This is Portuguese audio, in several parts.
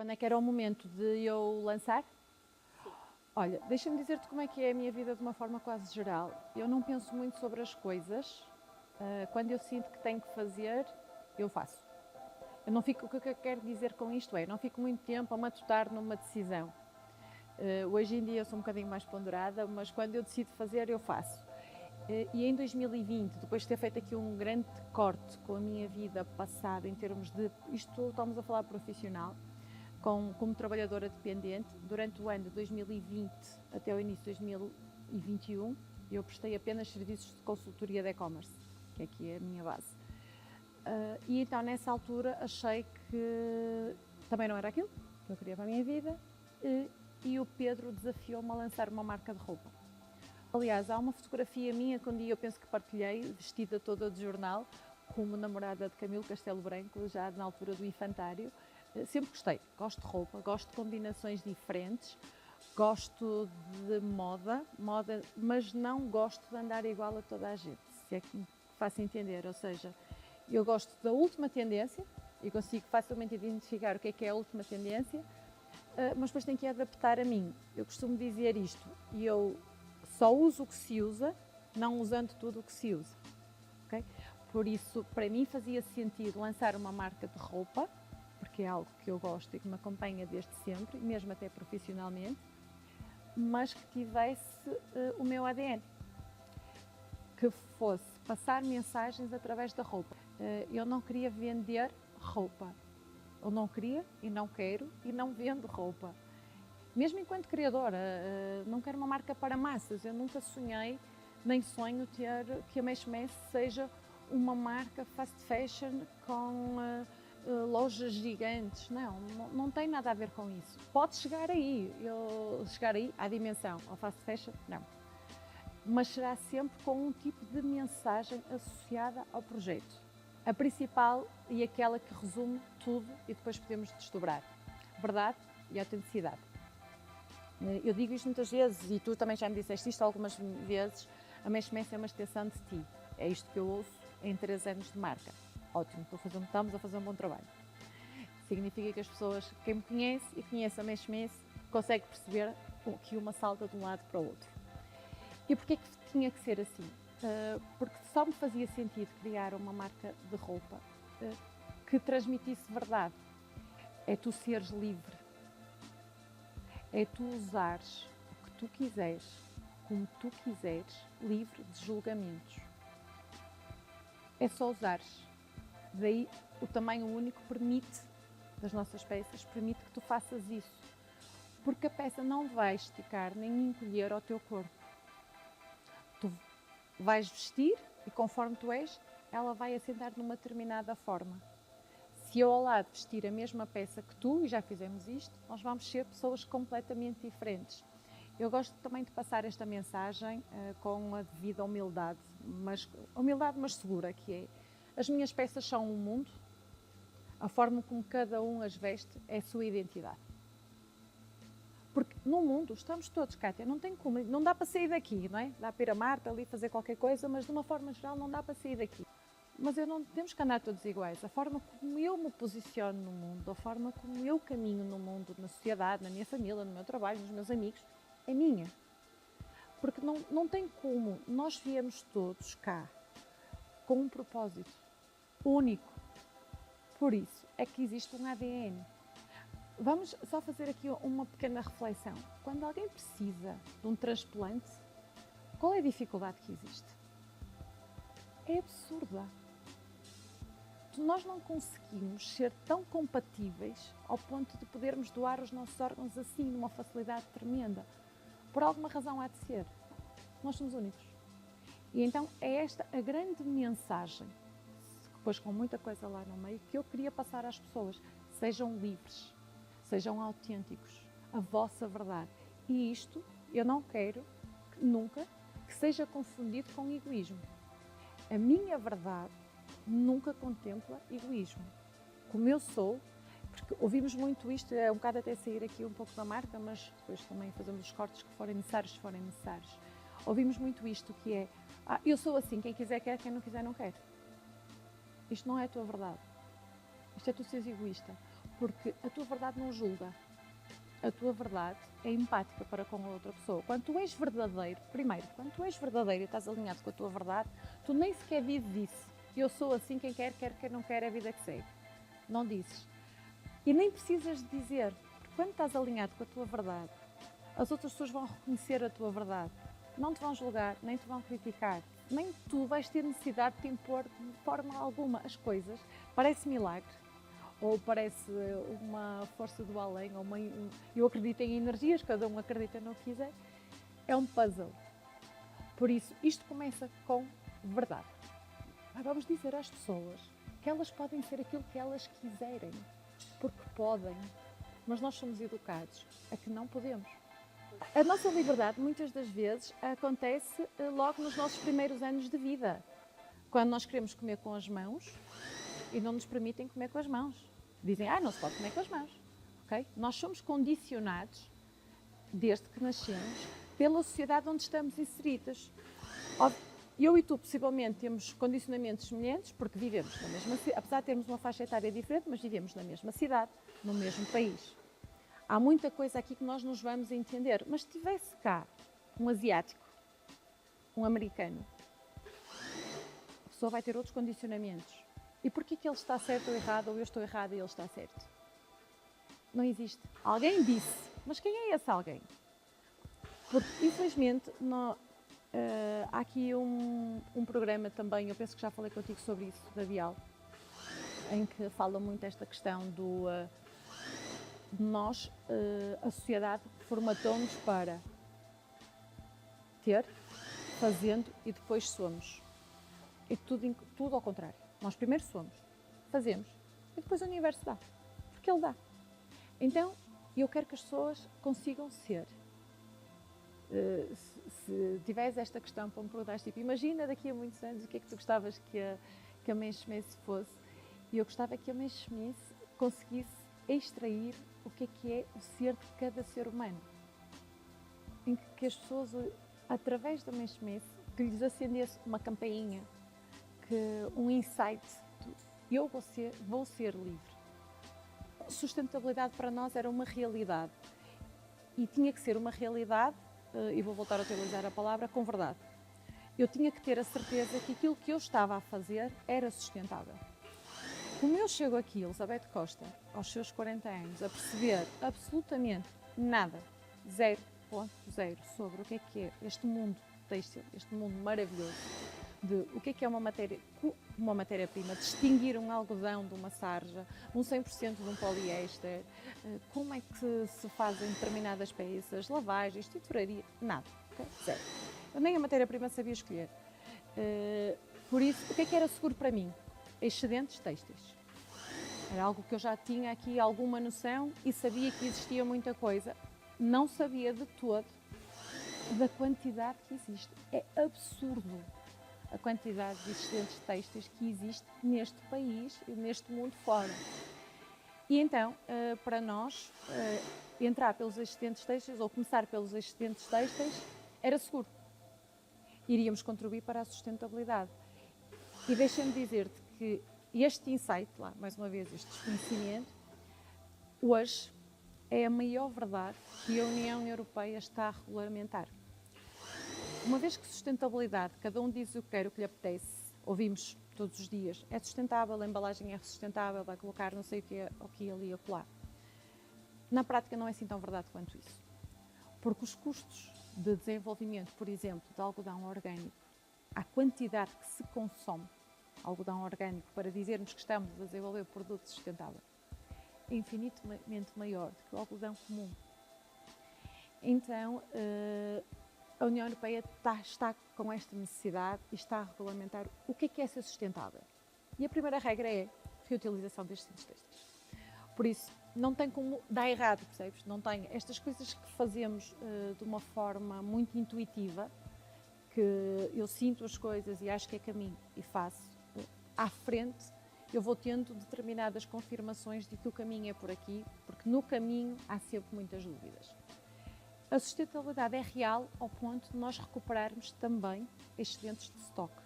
Quando é que era o momento de eu lançar? Olha, deixa-me dizer-te como é que é a minha vida de uma forma quase geral. Eu não penso muito sobre as coisas. Quando eu sinto que tenho que fazer, eu faço. Eu não fico, o que eu quero dizer com isto é, não fico muito tempo a matutar numa decisão. Hoje em dia eu sou um bocadinho mais ponderada, mas quando eu decido fazer, eu faço. E em 2020, depois de ter feito aqui um grande corte com a minha vida passada em termos de, isto estamos a falar profissional, como trabalhadora dependente, durante o ano de 2020 até o início de 2021, eu prestei apenas serviços de consultoria de e-commerce, que aqui é a minha base. E então nessa altura achei que também não era aquilo que eu queria para a minha vida, e o Pedro desafiou-me a lançar uma marca de roupa. Aliás, há uma fotografia minha que um dia eu penso que partilhei, vestida toda de jornal, como namorada de Camilo Castelo Branco, já na altura do infantário. Sempre gostei, gosto de roupa, gosto de combinações diferentes, gosto de moda, mas não gosto de andar igual a toda a gente, se é que me faço entender. Ou seja, eu gosto da última tendência e consigo facilmente identificar o que é a última tendência, mas depois tenho que adaptar a mim. Eu costumo dizer isto, e eu só uso o que se usa, não usando tudo o que se usa. Okay? Por isso, para mim fazia sentido lançar uma marca de roupa, porque é algo que eu gosto e que me acompanha desde sempre, mesmo até profissionalmente, mas que tivesse o meu ADN, que fosse passar mensagens através da roupa. Eu não queria vender roupa, eu não queria e não quero e não vendo roupa. Mesmo enquanto criadora, não quero uma marca para massas. Eu nunca sonhei, nem sonho ter que a Mesh seja uma marca fast fashion com lojas gigantes. Não tem nada a ver com isso. Pode chegar aí, à dimensão, ao fast fashion, não. Mas será sempre com um tipo de mensagem associada ao projeto. A principal e aquela que resume tudo e depois podemos desdobrar. Verdade e autenticidade. Eu digo isto muitas vezes e tu também já me disseste isto algumas vezes, a Mesh é uma extensão de ti. É isto que eu ouço em 3 anos de marca. Ótimo, estamos a fazer um bom trabalho. Significa que as pessoas, quem me conhece e conhece a Mesh consegue perceber que uma salta de um lado para o outro. E porquê que tinha que ser assim? Porque só me fazia sentido criar uma marca de roupa que transmitisse verdade. É tu seres livre. É tu usares o que tu quiseres, como tu quiseres, livre de julgamentos. É só usares. Daí o tamanho único permite, das nossas peças, permite que tu faças isso. Porque a peça não vai esticar nem encolher ao teu corpo. Tu vais vestir e conforme tu és, ela vai assentar numa determinada forma. Se eu ao lado vestir a mesma peça que tu, e já fizemos isto, nós vamos ser pessoas completamente diferentes. Eu gosto também de passar esta mensagem com a devida humildade, mas segura, que é, as minhas peças são um mundo, a forma como cada um as veste é a sua identidade. Porque no mundo estamos todos, Cátia, não dá para sair daqui, não é? Dá para ir a Marte ali fazer qualquer coisa, mas de uma forma geral não dá para sair daqui. Mas não temos que andar todos iguais. A forma como eu me posiciono no mundo, a forma como eu caminho no mundo, na sociedade, na minha família, no meu trabalho, nos meus amigos, é minha. Porque não tem como. Nós viemos todos cá com um propósito único. Por isso é que existe um ADN. Vamos só fazer aqui uma pequena reflexão. Quando alguém precisa de um transplante, qual é a dificuldade que existe? É absurda. Nós não conseguimos ser tão compatíveis ao ponto de podermos doar os nossos órgãos assim, numa facilidade tremenda. Por alguma razão há de ser. Nós somos únicos. E então é esta a grande mensagem, depois com muita coisa lá no meio, que eu queria passar às pessoas. Sejam livres, sejam autênticos, a vossa verdade. E isto eu não quero nunca que seja confundido com egoísmo. A minha verdade nunca contempla egoísmo. Como eu sou, porque ouvimos muito isto, é um bocado até sair aqui um pouco da marca, mas depois também fazemos os cortes que forem necessários, se forem necessários. Ouvimos muito isto, que é, eu sou assim, quem quiser quer, quem não quiser não quer. Isto não é a tua verdade. Isto é tu seres egoísta. Porque a tua verdade não julga. A tua verdade é empática para com a outra pessoa. Quando tu és verdadeiro, primeiro, quando tu és verdadeiro e estás alinhado com a tua verdade, tu nem sequer dizes isso. Eu sou assim, quem quer, quem não quer, é a vida que segue. Não dizes. E nem precisas de dizer, porque quando estás alinhado com a tua verdade, as outras pessoas vão reconhecer a tua verdade. Não te vão julgar, nem te vão criticar. Nem tu vais ter necessidade de te impor de forma alguma as coisas. Parece milagre. Ou parece uma força do além, ou eu acredito em energias, cada um acredita no que quiser, é um puzzle. Por isso, isto começa com verdade. Vamos dizer às pessoas que elas podem ser aquilo que elas quiserem, porque podem, mas nós somos educados a que não podemos. A nossa liberdade, muitas das vezes, acontece logo nos nossos primeiros anos de vida, quando nós queremos comer com as mãos e não nos permitem comer com as mãos. Dizem, não se pode comer com as mãos. Okay? Nós somos condicionados, desde que nascemos, pela sociedade onde estamos inseridos. Eu e tu, possivelmente, temos condicionamentos semelhantes, porque vivemos na mesma cidade, apesar de termos uma faixa etária diferente, mas vivemos na mesma cidade, no mesmo país. Há muita coisa aqui que nós nos vamos entender, mas se tivesse cá um asiático, um americano, a pessoa vai ter outros condicionamentos. E porquê que ele está certo ou errado, ou eu estou errado e ele está certo? Não existe. Alguém disse, mas quem é esse alguém? Porque, infelizmente, há aqui um programa também, eu penso que já falei contigo sobre isso, da Bial, em que fala muito esta questão de nós, a sociedade formatou-nos para ter, fazendo e depois somos. E tudo ao contrário. Nós primeiro somos, fazemos e depois o universo dá, porque ele dá. Então, eu quero que as pessoas consigam ser. Se tiveres esta questão para me perguntar, tipo, imagina daqui a muitos anos o que é que tu gostavas que a Mensch-Schmidt fosse, e eu gostava que a Mensch-Schmidt conseguisse extrair o que é o ser de cada ser humano. Em que as pessoas, através da Mensch-Schmidt, que lhes acendesse uma campainha, um insight, eu vou ser livre. Sustentabilidade para nós era uma realidade e tinha que ser uma realidade, e vou voltar a utilizar a palavra, com verdade. Eu tinha que ter a certeza que aquilo que eu estava a fazer era sustentável. Como eu chego aqui, Elizabeth Costa, aos seus 40 anos, a perceber absolutamente nada, 0.0, sobre o que é este mundo têxtil, este mundo maravilhoso, de o que é uma matéria-prima, distinguir um algodão de uma sarja, um 100% de um poliéster, como é que se fazem determinadas peças, lavagens, tinturaria, nada, okay? Zero. Eu nem a matéria-prima sabia escolher. Por isso, o que era seguro para mim? Excedentes têxteis. Era algo que eu já tinha aqui alguma noção e sabia que existia muita coisa. Não sabia de todo da quantidade que existe. É absurdo a quantidade de excedentes têxteis que existe neste país e neste mundo fora. E então, para nós, entrar pelos excedentes têxteis ou começar pelos excedentes têxteis era seguro. Iríamos contribuir para a sustentabilidade. E deixa-me dizer-te que este insight, mais uma vez, este desconhecimento, hoje é a maior verdade que a União Europeia está a regulamentar. Uma vez que sustentabilidade, cada um diz o que quer, o que lhe apetece, ouvimos todos os dias, é sustentável, a embalagem é sustentável, vai colocar não sei o que ali e acolá. Na prática não é assim tão verdade quanto isso. Porque os custos de desenvolvimento, por exemplo, de algodão orgânico, a quantidade que se consome algodão orgânico para dizermos que estamos a desenvolver produto sustentável, é infinitamente maior do que o algodão comum. Então, a União Europeia está com esta necessidade e está a regulamentar o que é ser sustentável. E a primeira regra é a reutilização destes têxteis. Por isso, não tem como dar errado, percebes? Não tem estas coisas que fazemos de uma forma muito intuitiva, que eu sinto as coisas e acho que é caminho e faço. À frente, eu vou tendo determinadas confirmações de que o caminho é por aqui, porque no caminho há sempre muitas dúvidas. A sustentabilidade é real ao ponto de nós recuperarmos também excedentes de estoque.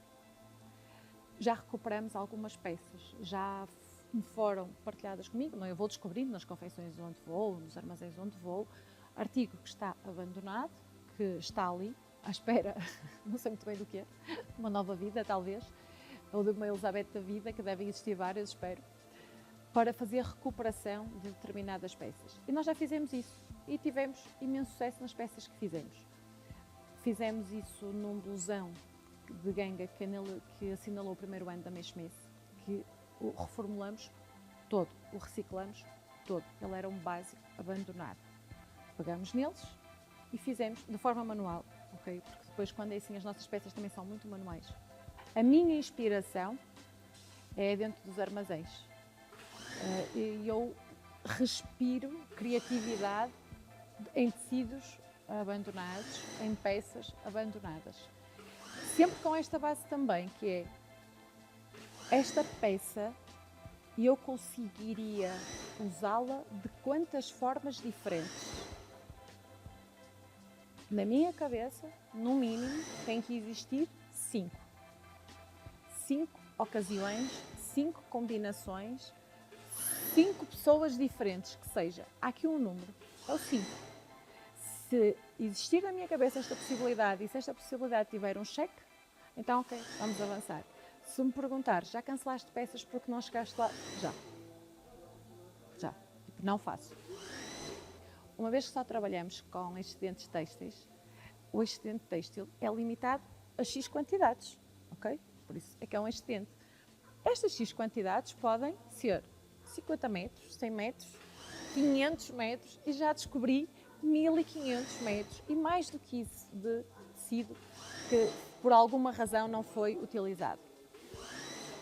Já recuperamos algumas peças, já me foram partilhadas comigo, não, eu vou descobrindo nas confecções onde vou, nos armazéns onde vou, artigo que está abandonado, que está ali, à espera, não sei muito bem do que é, uma nova vida talvez, ou de uma Elizabeth da vida, que devem existir várias, espero, para fazer recuperação de determinadas peças. E nós já fizemos isso e tivemos imenso sucesso nas peças que fizemos. Fizemos isso num blusão de ganga que assinalou o primeiro ano da Mexmesse, que o reformulamos todo, o reciclamos todo. Ele era um básico abandonado. Pegamos neles e fizemos de forma manual, ok? Porque depois, quando é assim, as nossas peças também são muito manuais. A minha inspiração é dentro dos armazéns. Eu respiro criatividade em tecidos abandonados, em peças abandonadas. Sempre com esta base também, que é esta peça, eu conseguiria usá-la de quantas formas diferentes. Na minha cabeça, no mínimo, tem que existir 5. 5 ocasiões, 5 combinações, 5 pessoas diferentes, que seja. Há aqui um número, é o 5. Se existir na minha cabeça esta possibilidade e se esta possibilidade tiver um cheque, então ok, vamos avançar. Se me perguntar, já cancelaste peças porque não chegaste lá? Já. Não faço. Uma vez que só trabalhamos com excedentes têxteis, o excedente têxtil é limitado a X quantidades, ok? Por isso é que é um excedente. Estas X quantidades podem ser 50 metros, 100 metros, 500 metros e já descobri 1500 metros e mais do que isso de tecido que por alguma razão não foi utilizado.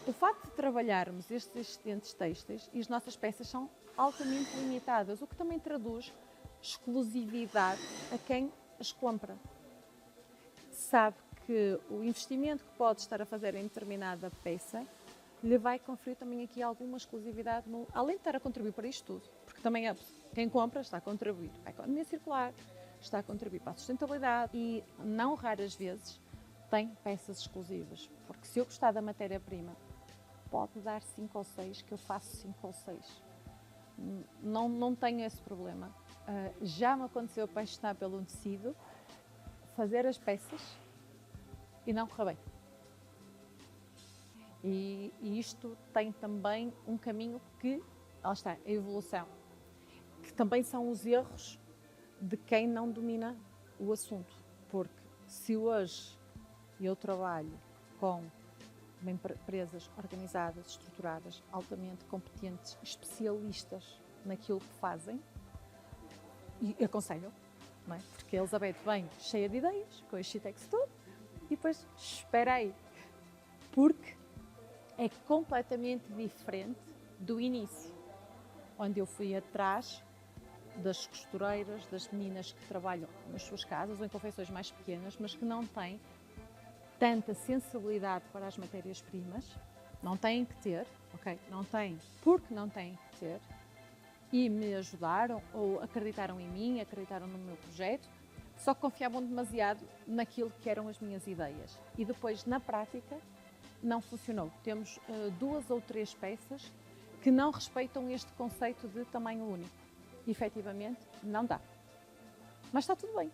O facto de trabalharmos estes excedentes têxteis e as nossas peças são altamente limitadas, o que também traduz exclusividade a quem as compra. Sabe que o investimento que pode estar a fazer em determinada peça lhe vai conferir também aqui alguma exclusividade, além de estar a contribuir para isto tudo, porque também quem compra está a contribuir para a economia circular, está a contribuir para a sustentabilidade e, não raras vezes, tem peças exclusivas, porque se eu gostar da matéria-prima, pode dar 5 ou 6, que eu faço 5 ou 6. Não tenho esse problema. Já me aconteceu apaixonar pelo tecido, fazer as peças e não correr bem. E isto tem também um caminho que, lá está, a evolução, que também são os erros de quem não domina o assunto. Porque se hoje eu trabalho com empresas organizadas, estruturadas, altamente competentes, especialistas naquilo que fazem, e aconselho, não é? Porque a Elizabeth vem cheia de ideias, com este Shitex todo, e depois espera aí, porque é completamente diferente do início, onde eu fui atrás das costureiras, das meninas que trabalham nas suas casas ou em confecções mais pequenas, mas que não têm tanta sensibilidade para as matérias-primas, não têm que ter, ok? Não têm, porque não têm que ter, e me ajudaram ou acreditaram em mim, acreditaram no meu projeto, só que confiavam demasiado naquilo que eram as minhas ideias. E depois, na prática, não funcionou. Temos 2 ou 3 peças que não respeitam este conceito de tamanho único. E, efetivamente, não dá. Mas está tudo bem.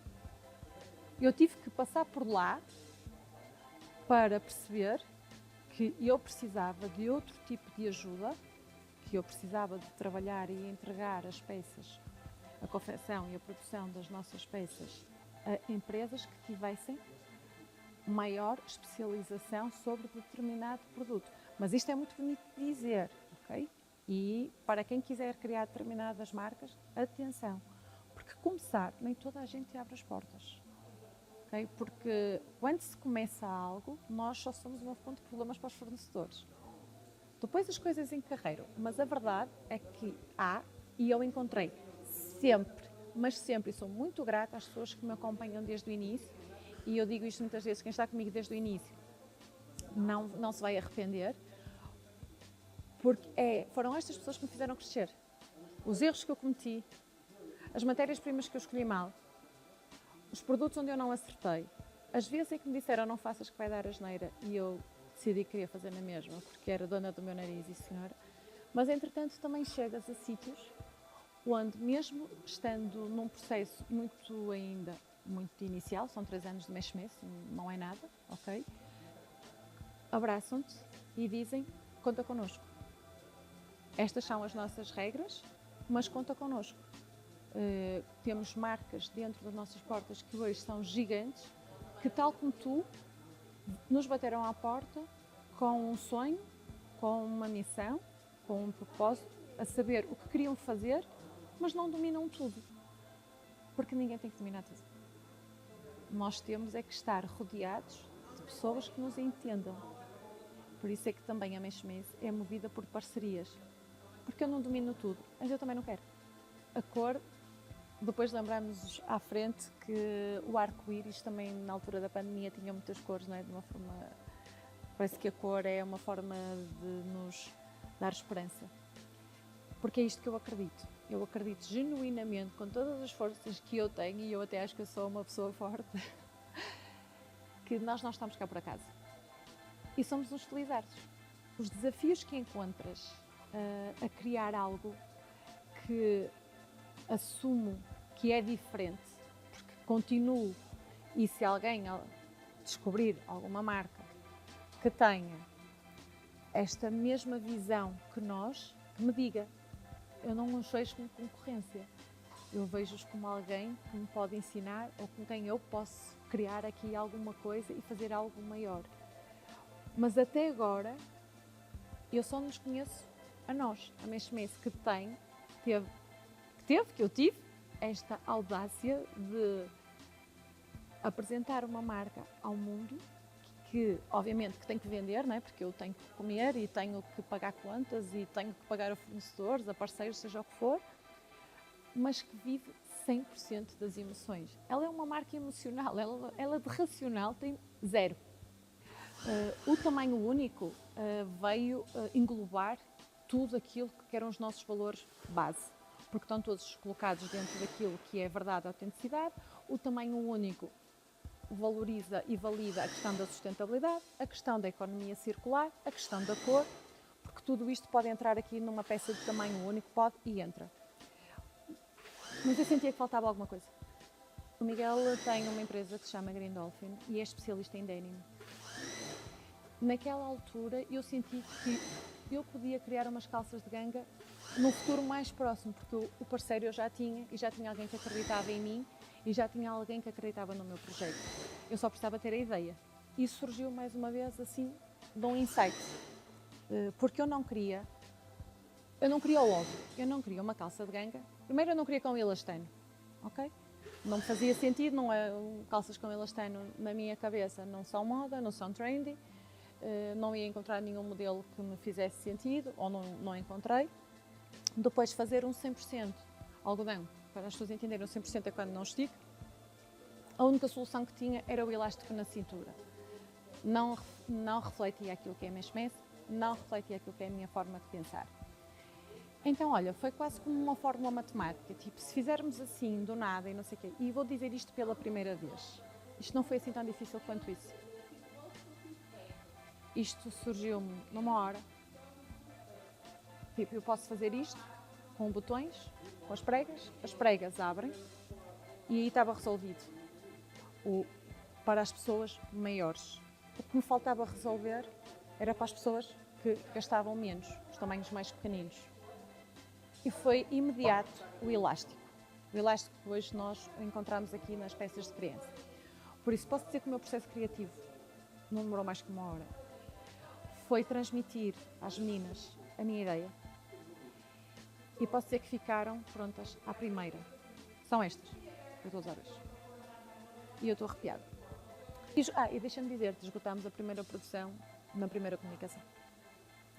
Eu tive que passar por lá para perceber que eu precisava de outro tipo de ajuda, que eu precisava de trabalhar e entregar as peças, a confecção e a produção das nossas peças a empresas que tivessem maior especialização sobre determinado produto. Mas isto é muito bonito de dizer, ok? E para quem quiser criar determinadas marcas, atenção, porque começar, nem toda a gente abre as portas. Okay? Porque quando se começa algo, nós só somos uma fonte de problemas para os fornecedores. Depois as coisas encarreiram, mas a verdade é que há, e eu encontrei sempre, mas sempre, e sou muito grata às pessoas que me acompanham desde o início, e eu digo isto muitas vezes, quem está comigo desde o início não se vai arrepender, porque foram estas pessoas que me fizeram crescer. Os erros que eu cometi, as matérias-primas que eu escolhi mal, os produtos onde eu não acertei, as vezes em que me disseram não faças que vai dar asneira e eu decidi que queria fazer na mesma, porque era dona do meu nariz e senhora, Mas, entretanto, também chegas a sítios onde, mesmo estando num processo muito inicial, são 3 anos de mês, não é nada, ok? Abraçam-te e dizem, conta connosco. Estas são as nossas regras, mas conta connosco. Temos marcas dentro das nossas portas que hoje são gigantes, que tal como tu, nos bateram à porta com um sonho, com uma missão, com um propósito, a saber o que queriam fazer, mas não dominam tudo, porque ninguém tem que dominar tudo. Nós temos é que estar rodeados de pessoas que nos entendam. Por isso é que também a Meshmess é movida por parcerias, porque eu não domino tudo, mas eu também não quero. A cor, depois lembramos à frente que o arco-íris também na altura da pandemia tinha muitas cores, não é? De uma forma, parece que a cor é uma forma de nos dar esperança, porque é isto que eu acredito. Eu acredito genuinamente, com todas as forças que eu tenho, e eu até acho que eu sou uma pessoa forte, que nós não estamos cá por acaso. E somos os utilizados. Os desafios que encontras a criar algo que assumo que é diferente, porque continuo, e se alguém descobrir alguma marca que tenha esta mesma visão que nós, que me diga. Eu não os vejo como concorrência, eu vejo-os como alguém que me pode ensinar ou com quem eu posso criar aqui alguma coisa e fazer algo maior. Mas até agora, eu só nos conheço a nós, a Meshmess, que eu tive esta audácia de apresentar uma marca ao mundo que obviamente que tem que vender, não é? Porque eu tenho que comer e tenho que pagar contas e tenho que pagar a fornecedores, a parceiros, seja o que for, mas que vive 100% das emoções. Ela é uma marca emocional, ela de racional tem zero. O tamanho único veio englobar tudo aquilo que eram os nossos valores base, porque estão todos colocados dentro daquilo que é verdade, a autenticidade. O tamanho único valoriza e valida a questão da sustentabilidade, a questão da economia circular, a questão da cor, porque tudo isto pode entrar aqui numa peça de tamanho único, pode e entra. Mas eu sentia que faltava alguma coisa. O Miguel tem uma empresa que se chama Green Dolphin e é especialista em denim. Naquela altura eu senti que eu podia criar umas calças de ganga no futuro mais próximo, porque o parceiro eu já tinha e já tinha alguém que acreditava em mim e já tinha alguém que acreditava no meu projeto. Eu só precisava ter a ideia. E surgiu mais uma vez assim de um insight, porque eu não queria o óbvio, eu não queria uma calça de ganga. Primeiro eu não queria com elastano, ok? Não me fazia sentido, não é, calças com elastano na minha cabeça não são moda, não são trendy, não ia encontrar nenhum modelo que me fizesse sentido, ou não encontrei. Depois fazer um 100% algodão, para as pessoas entenderem, o 100% é quando não estica. A única solução que tinha era o elástico na cintura. Não refletia aquilo que é a Meshmess, não refletia aquilo que é a minha forma de pensar. Então, olha, foi quase como uma fórmula matemática, tipo, se fizermos assim, do nada e não sei o quê, e vou dizer isto pela primeira vez, isto não foi assim tão difícil quanto isso. Isto surgiu-me numa hora, tipo, eu posso fazer isto com botões, com as pregas abrem e aí estava resolvido. Para as pessoas maiores. O que me faltava resolver era para as pessoas que gastavam menos, os tamanhos mais pequeninos. E foi imediato o elástico. O elástico que hoje nós encontramos aqui nas peças de criança. Por isso posso dizer que o meu processo criativo não demorou mais que uma hora. Foi transmitir às meninas a minha ideia. E posso dizer que ficaram prontas à primeira. São estas, que eu estou a usar hoje. E eu estou arrepiada. E deixa-me dizer-te, esgotámos a primeira produção na primeira comunicação.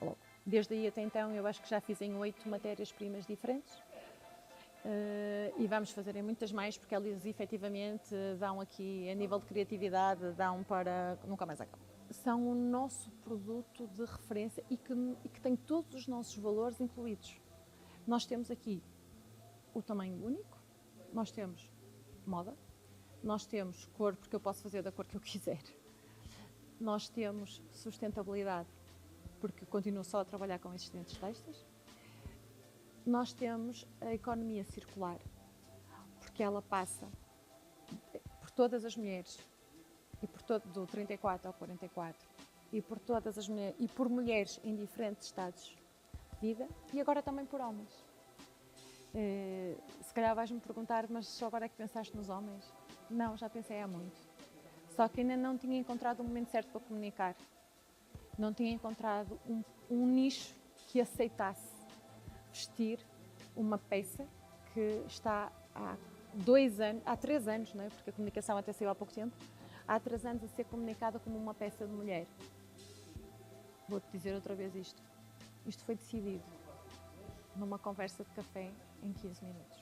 Logo. Desde aí até então eu acho que já fiz em 8 matérias-primas diferentes e vamos fazer em muitas mais porque elas efetivamente dão aqui, a nível de criatividade, dão para nunca mais acaba. São o nosso produto de referência e que tem todos os nossos valores incluídos. Nós temos aqui o tamanho único, nós temos moda, nós temos cor, porque eu posso fazer da cor que eu quiser. Nós temos sustentabilidade, porque continuo só a trabalhar com esses dentes textos. nós temos a economia circular, porque ela passa por todas as mulheres, e por do 34 ao 44, e por todas as mulheres, e por mulheres em diferentes estados de vida, e agora também por homens. Se calhar vais-me perguntar, mas só agora é que pensaste nos homens? Não, já pensei há muito. Só que ainda não tinha encontrado o momento certo para comunicar. Não tinha encontrado um nicho que aceitasse vestir uma peça que está há 3 anos, não é? Porque a comunicação até saiu há pouco tempo, há 3 anos a ser comunicada como uma peça de mulher. Vou-te dizer outra vez isto. Isto foi decidido numa conversa de café em 15 minutos.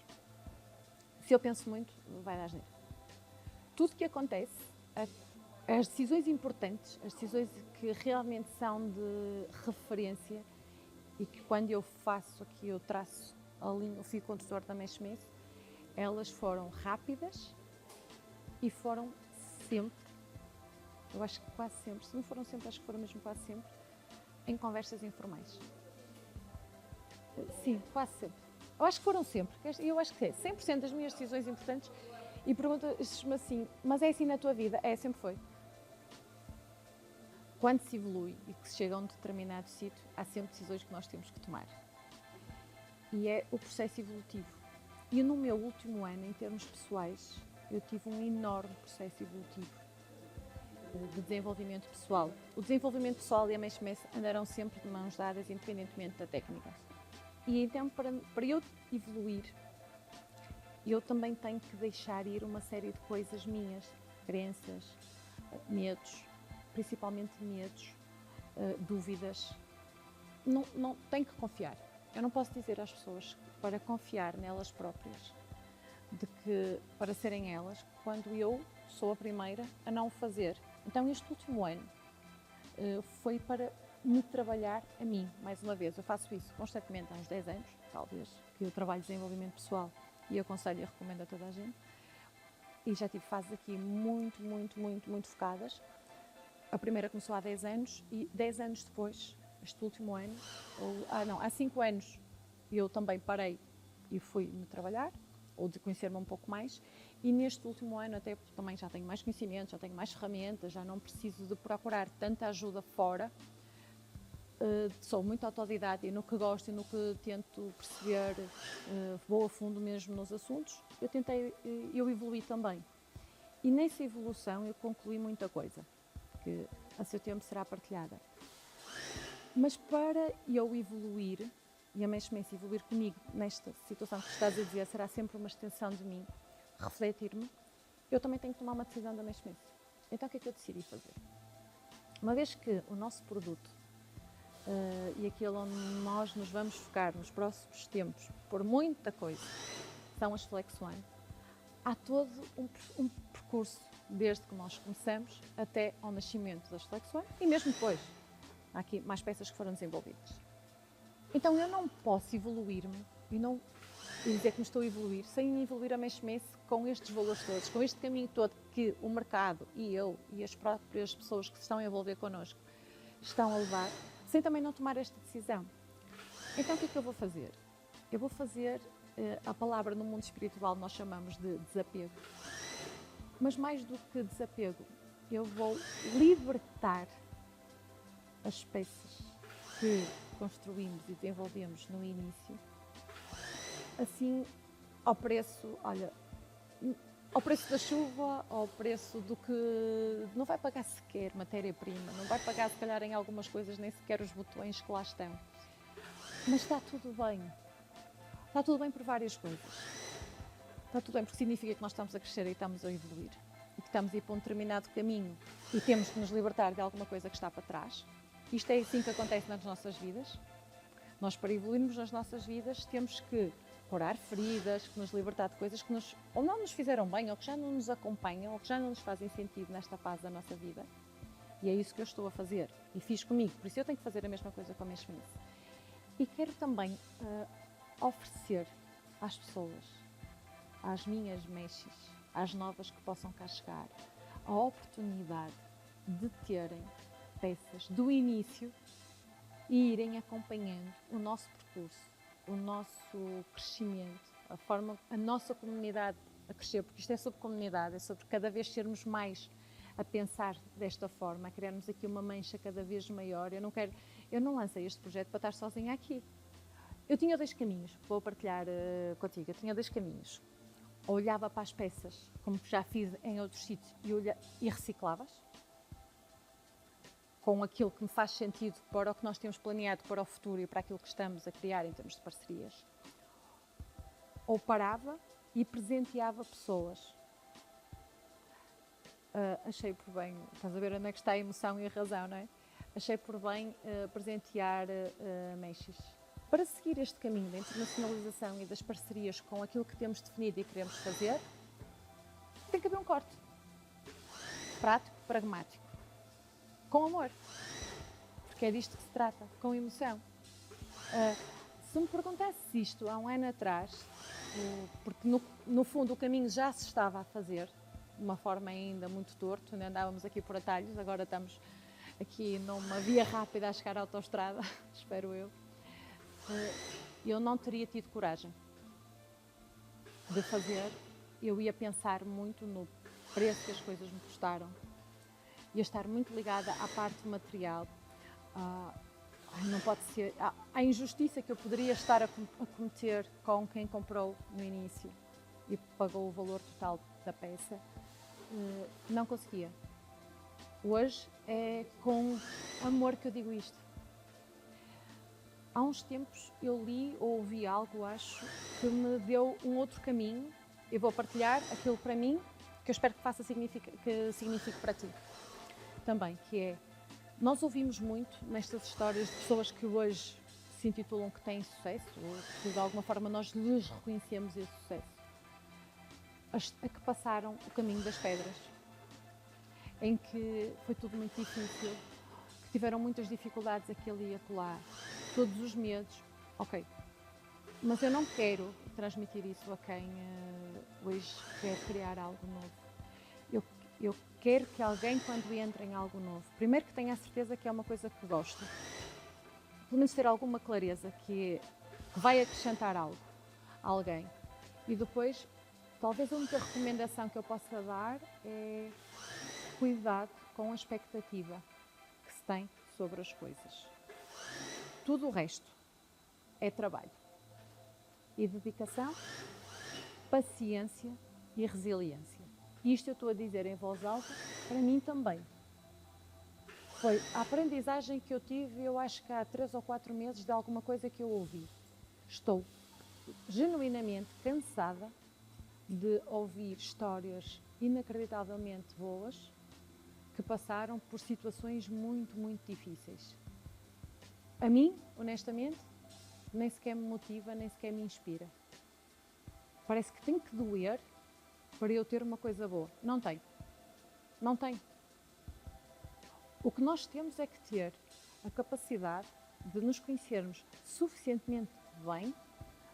Se eu penso muito, vai dar asneira. Tudo que acontece, as decisões importantes, as decisões que realmente são de referência e que quando eu faço aqui, eu traço a linha, o fio condutor da Meshmess, elas foram rápidas e foram sempre, eu acho que quase sempre, se não foram sempre, acho que foram mesmo quase sempre, em conversas informais. Sim, quase sempre. Eu acho que foram sempre. Eu acho que é 100% das minhas decisões importantes. E perguntas-me assim, mas é assim na tua vida? É, sempre foi. Quando se evolui e que se chega a um determinado sítio, há sempre decisões que nós temos que tomar. E é o processo evolutivo. E no meu último ano, em termos pessoais, eu tive um enorme processo evolutivo de desenvolvimento pessoal. O desenvolvimento pessoal e a Meshmess andaram sempre de mãos dadas, independentemente da técnica. E então, para eu evoluir, eu também tenho que deixar ir uma série de coisas minhas, crenças, medos, principalmente medos, dúvidas. Não tenho que confiar. Eu não posso dizer às pessoas para confiar nelas próprias, de que para serem elas, quando eu sou a primeira a não o fazer. Então, este último ano foi para me trabalhar a mim, mais uma vez. Eu faço isso constantemente há uns 10 anos, talvez, que eu trabalho desenvolvimento pessoal e aconselho e recomendo a toda a gente. E já tive fases aqui muito focadas. A primeira começou há 10 anos e 10 anos depois, este último ano, há 5 anos, eu também parei e fui-me trabalhar, ou de conhecer-me um pouco mais. E neste último ano, até porque também já tenho mais conhecimento, já tenho mais ferramentas, já não preciso de procurar tanta ajuda fora. Sou muito autodidata e no que gosto e no que tento perceber, vou a fundo mesmo nos assuntos. Eu evoluí também. E nessa evolução eu concluí muita coisa, que a seu tempo será partilhada. Mas para eu evoluir, e a Meshmess evoluir comigo nesta situação que estás a dizer, será sempre uma extensão de mim, refletir-me, eu também tenho que tomar uma decisão da Meshmess. Então o que é que eu decidi fazer? Uma vez que o nosso produto e aquilo onde nós nos vamos focar nos próximos tempos, por muita coisa, são as Flex One, há todo um percurso, desde que nós começamos até ao nascimento das Flex One e mesmo depois. Há aqui mais peças que foram desenvolvidas. Então eu não posso evoluir-me e não dizer que me estou a evoluir sem evoluir a Meshmess com estes valores todos, com este caminho todo que o mercado e eu e as próprias pessoas que se estão a envolver connosco estão a levar, sem também não tomar esta decisão. Então o que é que eu vou fazer? Eu vou fazer a palavra no mundo espiritual nós chamamos de desapego. Mas mais do que desapego, eu vou libertar as peças que construímos e desenvolvemos no início, assim ao preço, ao preço da chuva, ao preço do que não vai pagar sequer matéria-prima, não vai pagar se calhar em algumas coisas nem sequer os botões que lá estão. Mas está tudo bem. Está tudo bem por várias coisas. Está tudo bem porque significa que nós estamos a crescer e estamos a evoluir. E que estamos a ir para um determinado caminho e temos que nos libertar de alguma coisa que está para trás. Isto é assim que acontece nas nossas vidas. Nós, para evoluirmos nas nossas vidas, temos que curar feridas, que nos libertar de coisas que ou não nos fizeram bem, ou que já não nos acompanham, ou que já não nos fazem sentido nesta fase da nossa vida. E é isso que eu estou a fazer. E fiz comigo, por isso eu tenho que fazer a mesma coisa com a Meshmess. E quero também oferecer às pessoas, às minhas meshis, às novas que possam cá chegar, a oportunidade de terem peças do início e irem acompanhando o nosso percurso o nosso crescimento, a nossa comunidade a crescer, porque isto é sobre comunidade, é sobre cada vez sermos mais a pensar desta forma, a criarmos aqui uma mancha cada vez maior. Eu não lancei este projeto para estar sozinha aqui. Eu tinha dois caminhos, vou partilhar contigo, eu tinha dois caminhos. Ou olhava para as peças, como já fiz em outros sítios, e reciclavas, com aquilo que me faz sentido para o que nós temos planeado para o futuro e para aquilo que estamos a criar em termos de parcerias. Ou parava e presenteava pessoas. Achei por bem, estás a ver onde é que está a emoção e a razão, não é? Achei por bem presentear mechas. Para seguir este caminho da internacionalização e das parcerias com aquilo que temos definido e queremos fazer, tem que haver um corte. Prático, pragmático. Com amor. Porque é disto que se trata, com emoção. Se me perguntasse isto há um ano atrás, porque no fundo o caminho já se estava a fazer, de uma forma ainda muito torto, ainda andávamos aqui por atalhos, agora estamos aqui numa via rápida a chegar à autoestrada, espero eu não teria tido coragem de fazer. Eu ia pensar muito no preço que as coisas me custaram, ia estar muito ligada à parte material, não pode ser, a injustiça que eu poderia estar a cometer com quem comprou no início e pagou o valor total da peça, não conseguia. Hoje é com amor que eu digo isto. Há uns tempos eu li ou ouvi algo, acho, que me deu um outro caminho. Eu vou partilhar aquilo para mim, que eu espero que signifique para ti também, que é, nós ouvimos muito nestas histórias de pessoas que hoje se intitulam que têm sucesso, ou que de alguma forma nós lhes reconhecemos esse sucesso, a que passaram o caminho das pedras, em que foi tudo muito difícil, que tiveram muitas dificuldades aqui ali e acolá, todos os medos, ok, mas eu não quero transmitir isso a quem hoje quer criar algo novo. Eu quero que alguém, quando entre em algo novo, primeiro que tenha a certeza que é uma coisa que gosta, pelo menos ter alguma clareza que vai acrescentar algo a alguém. E depois, talvez a única recomendação que eu possa dar é cuidado com a expectativa que se tem sobre as coisas. Tudo o resto é trabalho e dedicação, paciência e resiliência. Isto eu estou a dizer em voz alta, para mim também. Foi a aprendizagem que eu tive, eu acho que há 3 ou 4 meses, de alguma coisa que eu ouvi. Estou genuinamente cansada de ouvir histórias inacreditavelmente boas que passaram por situações muito, muito difíceis. A mim, honestamente, nem sequer me motiva, nem sequer me inspira. Parece que tem que doer para eu ter uma coisa boa. Não tem. Não tem. O que nós temos é que ter a capacidade de nos conhecermos suficientemente bem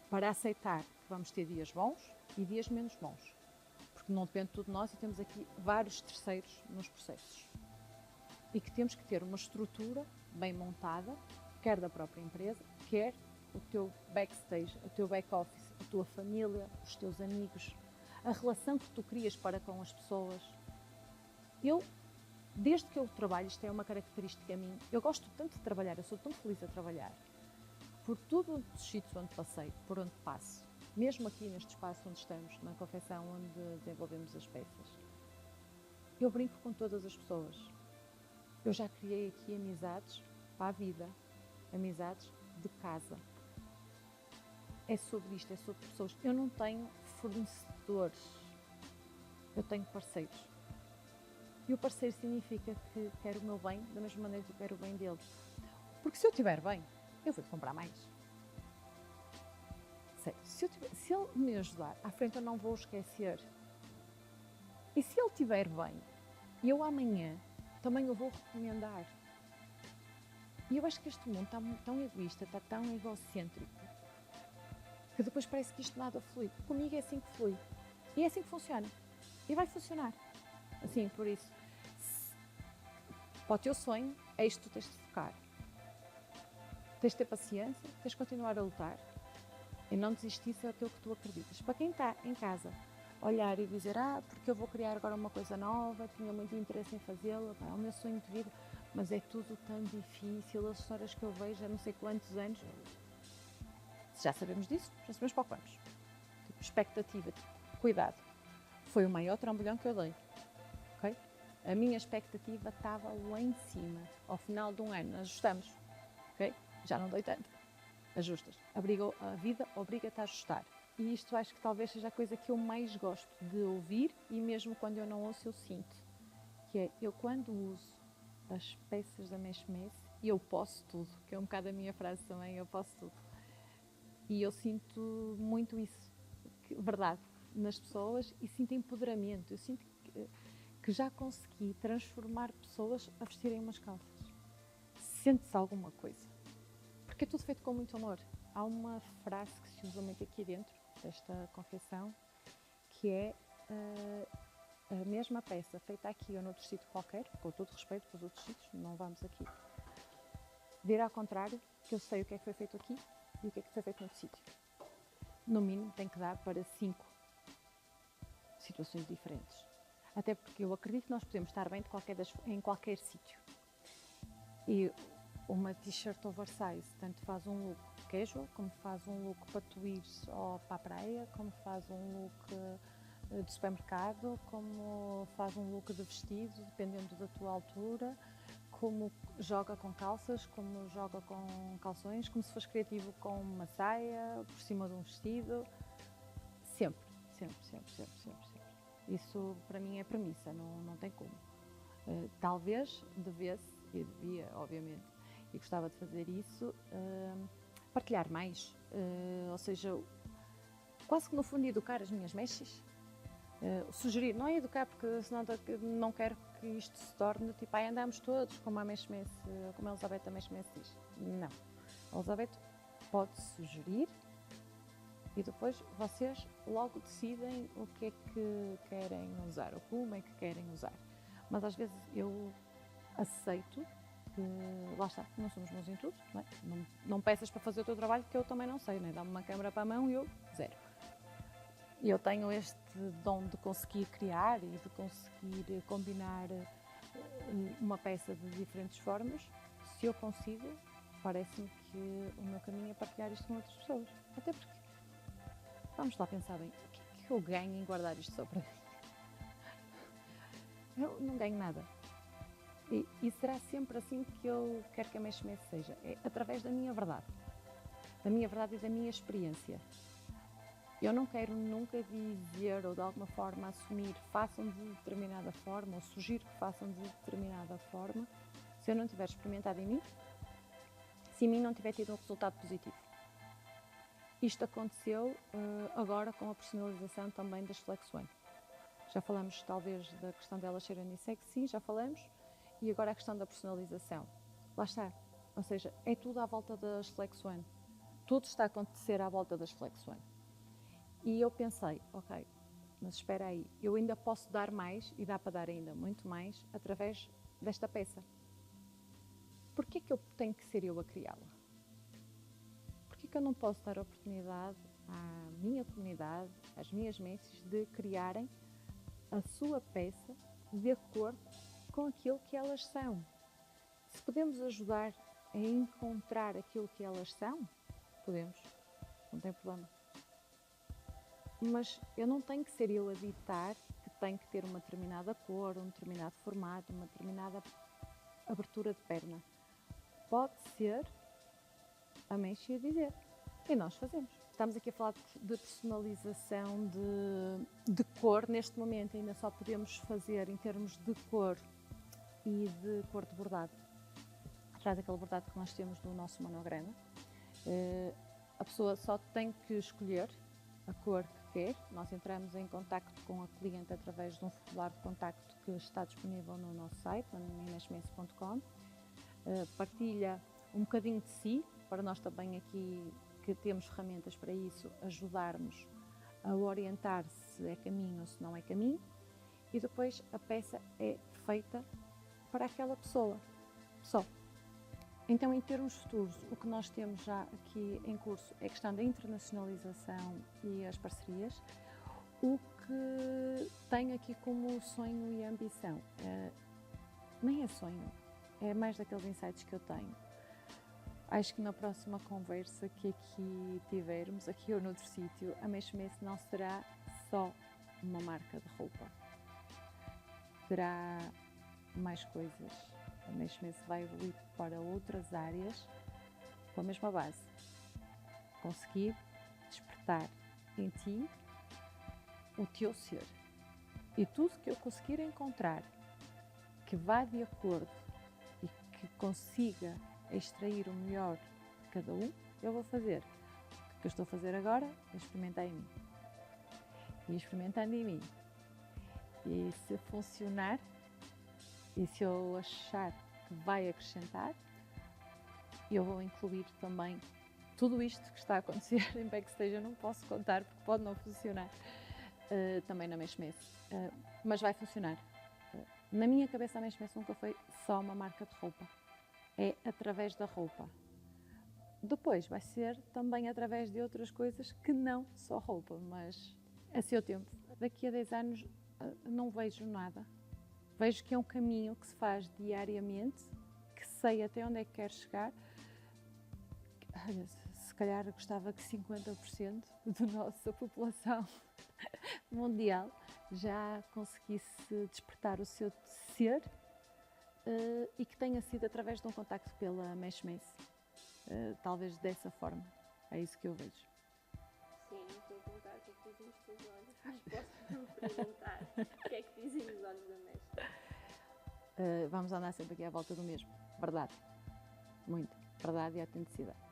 para aceitar que vamos ter dias bons e dias menos bons. Porque não depende tudo de nós e temos aqui vários terceiros nos processos. E que temos que ter uma estrutura bem montada, quer da própria empresa, quer o teu backstage, o teu back-office, a tua família, os teus amigos, a relação que tu crias para com as pessoas. Desde que eu trabalho, isto é uma característica minha, eu gosto tanto de trabalhar, eu sou tão feliz a trabalhar, por todos os sítios onde passei, por onde passo, mesmo aqui neste espaço onde estamos, na confecção onde desenvolvemos as peças. Eu brinco com todas as pessoas. Eu já criei aqui amizades para a vida, amizades de casa. É sobre isto, é sobre pessoas. Eu não tenho fornecedores, eu tenho parceiros. E o parceiro significa que quer o meu bem da mesma maneira que eu quero o bem dele. Porque se eu estiver bem, eu vou-te comprar mais. Sério, se ele me ajudar, à frente eu não vou esquecer. E se ele estiver bem, eu amanhã também o vou recomendar. E eu acho que este mundo está tão egoísta, está tão egocêntrico, que depois parece que isto nada flui. Comigo é assim que flui. E é assim que funciona. E vai funcionar. Assim, por isso, para o teu sonho, é isto que tu tens de focar. Tens de ter paciência, tens de continuar a lutar, E não desistisse daquilo que tu acreditas. Para quem está em casa, olhar e dizer, porque eu vou criar agora uma coisa nova, tinha muito interesse em fazê-la, é o meu sonho de vida, mas é tudo tão difícil, as histórias que eu vejo há não sei quantos anos, já sabemos disso, já sabemos para o que vamos. Tipo, expectativa, cuidado, foi o maior trambolhão que eu dei, ok? A minha expectativa estava lá em cima, ao final de um ano, ajustamos, ok? Já não dei tanto, ajustas, a vida obriga-te a ajustar. E isto acho que talvez seja a coisa que eu mais gosto de ouvir, e mesmo quando eu não ouço eu sinto, que é, eu quando uso as peças da Meshmess, eu posso tudo, que é um bocado a minha frase também, eu posso tudo. E eu sinto muito isso, verdade, nas pessoas, e sinto empoderamento, eu sinto que já consegui transformar pessoas a vestirem umas calças. Sente-se alguma coisa, porque é tudo feito com muito amor. Há uma frase que se usa muito aqui dentro desta confecção, que é a mesma peça feita aqui ou noutro sítio qualquer, com todo respeito para os outros sítios, não vamos aqui vir ao contrário, que eu sei o que é que foi feito aqui e o que é que foi feito noutro sítio. No mínimo tem que dar para 5 situações diferentes. Até porque eu acredito que nós podemos estar bem em qualquer sítio. E uma t-shirt oversize tanto faz um look casual, como faz um look para tu ires para a praia, como faz um look de supermercado, como faz um look de vestido, dependendo da tua altura, como joga com calças, como joga com calções, como se fores criativo com uma saia, por cima de um vestido. Sempre, sempre, sempre, sempre, sempre, sempre. Isso para mim é premissa, não tem como. Talvez devesse, e devia, obviamente, e gostava de fazer isso, partilhar mais, ou seja, quase que no fundo educar as minhas mechas, sugerir, não é educar porque senão não quero que isto se torne tipo, andamos todos como a Meshmess, como a Elizabeth Meshmess diz. Não, a Elizabeth pode sugerir e depois vocês logo decidem o que é que querem usar, ou como é que querem usar. Mas às vezes eu aceito que, lá está, não somos bons em tudo, não é? Não peças para fazer o teu trabalho que eu também não sei, né? Dá-me uma câmera para a mão e eu, zero. E eu tenho este dom de conseguir criar e de conseguir combinar uma peça de diferentes formas. Se eu consigo, parece-me que o meu caminho é partilhar isto com outras pessoas. Até porque, vamos lá pensar bem, o que é que eu ganho em guardar isto só para mim? Eu não ganho nada. E será sempre assim que eu quero que a Meshmess seja. É através da minha verdade e da minha experiência. Eu não quero nunca dizer ou de alguma forma assumir façam de determinada forma ou sugiro que façam de determinada forma se eu não tiver experimentado em mim, se em mim não tiver tido um resultado positivo. Isto aconteceu agora com a personalização também das flexões. Já falamos talvez da questão delas serem unissex, sim, já falamos, e agora a questão da personalização. Lá está, ou seja, é tudo à volta das flexões. Tudo está a acontecer à volta das flexões. E eu pensei, ok, mas espera aí, eu ainda posso dar mais, e dá para dar ainda muito mais, através desta peça. Porquê que eu tenho que ser eu a criá-la? Porquê que eu não posso dar a oportunidade à minha comunidade, às minhas mechas, de criarem a sua peça de acordo com aquilo que elas são? Se podemos ajudar a encontrar aquilo que elas são, podemos, não tem problema. Mas eu não tenho que ser eu a ditar que tem que ter uma determinada cor, um determinado formato, uma determinada abertura de perna. Pode ser a mecha a dizer. E nós fazemos. Estamos aqui a falar de personalização de cor. Neste momento ainda só podemos fazer em termos de cor e de cor de bordado. Atrás daquele bordado que nós temos do nosso monograma. A pessoa só tem que escolher a cor que quer. Nós entramos em contacto com a cliente através de um formulário de contacto que está disponível no nosso site, em meshmess.com. Partilha um bocadinho de si, para nós também aqui, que temos ferramentas para isso, ajudarmos a orientar se é caminho ou se não é caminho. E depois a peça é feita para aquela pessoa, só. Então, em termos futuros, o que nós temos já aqui em curso é a questão da internacionalização e as parcerias. O que tenho aqui como sonho e ambição, nem é sonho, é mais daqueles insights que eu tenho. Acho que na próxima conversa que aqui tivermos, aqui ou noutro sítio, a Meshmess não será só uma marca de roupa. Terá mais coisas. A Meshmess vai evoluir para outras áreas com a mesma base. Conseguir despertar em ti o teu ser. E tudo que eu conseguir encontrar que vá de acordo e que consiga extrair o melhor de cada um, eu vou fazer. O que eu estou a fazer agora é experimentar em mim. E experimentando em mim. E se funcionar, e se eu achar que vai acrescentar, eu vou incluir também tudo isto que está a acontecer em backstage. Eu não posso contar porque pode não funcionar também na Meshmess, mas vai funcionar. Na minha cabeça a Meshmess nunca foi só uma marca de roupa, é através da roupa. Depois vai ser também através de outras coisas que não só roupa, mas a seu tempo. Daqui a 10 anos não vejo nada. Vejo que é um caminho que se faz diariamente, que sei até onde é que quero chegar. Se calhar gostava que 50% da nossa população mundial já conseguisse despertar o seu ser e que tenha sido através de um contacto pela Meshmess. Talvez dessa forma. É isso que eu vejo. Sim, não estou a perguntar o que é que dizem os teus olhos, mas posso perguntar o que é que dizem os olhos da Mesh. Vamos andar sempre aqui à volta do mesmo. Verdade. Muito. Verdade e autenticidade.